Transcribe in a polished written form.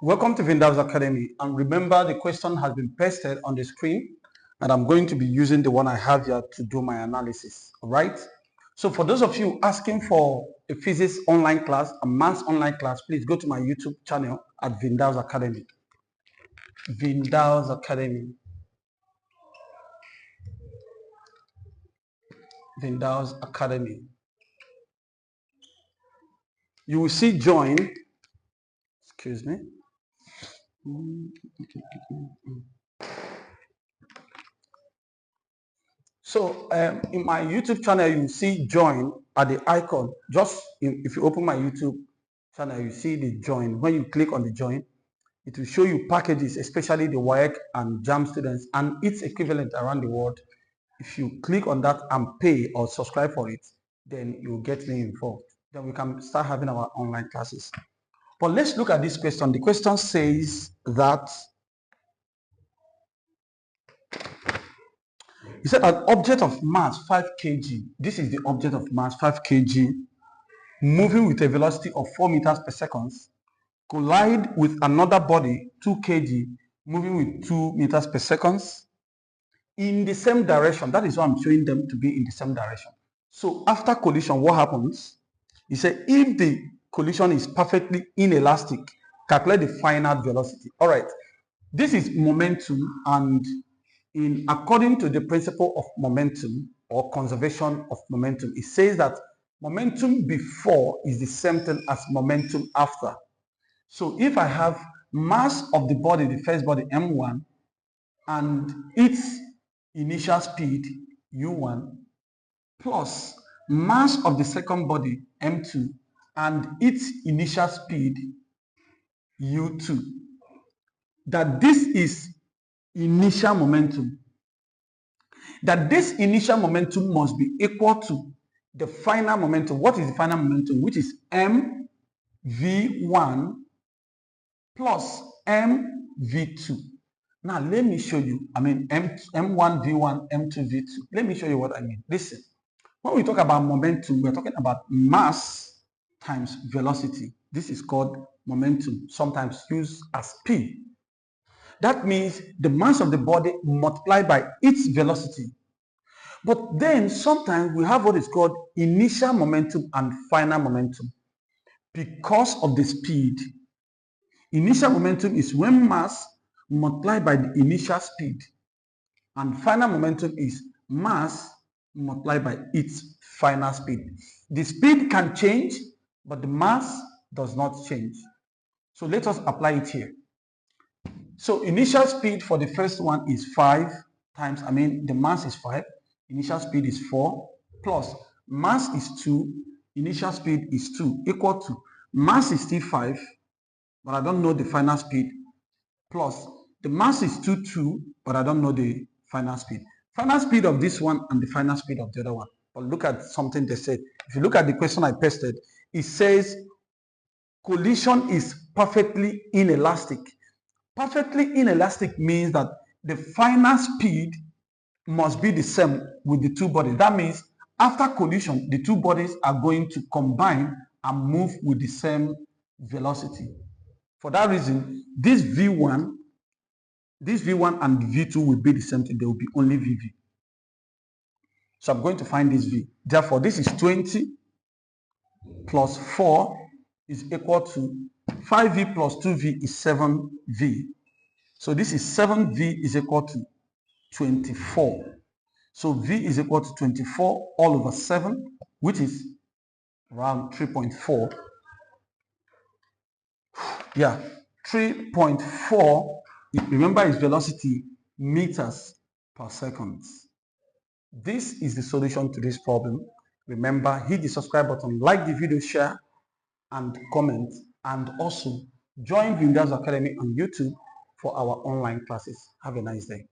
Welcome to VINDAL'S Academy, and remember the question has been pasted on the screen and I'm going to be using the one I have here to do my analysis. All right. So for those of you asking for a physics online class, a maths online class, please go to my YouTube channel at VINDAL'S Academy. VINDAL'S Academy. VINDAL'S Academy. You will see join. Excuse me. So in my YouTube channel, you see join at the icon. If you open my YouTube channel, you see the join. When you click on the join, it will show you packages, especially the WAEC and JAM students and its equivalent around the world. If you click on that and pay or subscribe for it, then you'll get me involved. Then we can start having our online classes. But let's look at this question. The question says that he said an object of mass 5 kg, this is the object of mass 5 kg, moving with a velocity of 4 meters per second, collide with another body 2 kg, moving with 2 meters per second, in the same direction. That is why I'm showing them to be in the same direction. So after collision, what happens? He said if the collision is perfectly inelastic, calculate the final velocity. All right, this is momentum, and according to the principle of momentum or conservation of momentum, it says that momentum before is the same thing as momentum after. So if I have mass of the body, the first body m1, and its initial speed u1, plus mass of the second body m2 and its initial speed u2, that this is initial momentum, that this initial momentum must be equal to the final momentum. What is the final momentum? Which is mv1 plus mv2. Now let me show you, m1 v1, m2 v2. Let me show you what I mean. Listen, when we talk about momentum, we're talking about mass times velocity. This is called momentum, sometimes used as P. That means the mass of the body multiplied by its velocity. But then sometimes we have what is called initial momentum and final momentum because of the speed. Initial momentum is when mass multiplied by the initial speed, and final momentum is mass multiplied by its final speed. The speed can change, but the mass does not change. So let us apply it here. So initial speed for the first one is 5 times, the mass is 5, initial speed is 4, plus mass is 2, initial speed is 2, equal to mass is still 5, but I don't know the final speed, plus the mass is 2, but I don't know the final speed. Final speed of this one and the final speed of the other one. But look at something they said. If you look at the question I pasted, it says collision is perfectly inelastic. Perfectly inelastic means that the final speed must be the same with the two bodies. That means after collision, the two bodies are going to combine and move with the same velocity. For that reason, this V1 and V2 will be the same thing. There will be only VV. So I'm going to find this V. Therefore, this is 20 plus 4 is equal to 5V plus 2V is 7V. So this is 7V is equal to 24. So V is equal to 24 all over 7, which is around 3.4. Yeah, 3.4. Remember its velocity, meters per second. This is the solution to this problem. Remember, hit the subscribe button, like the video, share, and comment, and also join VINDAL'S Academy on YouTube for our online classes. Have a nice day.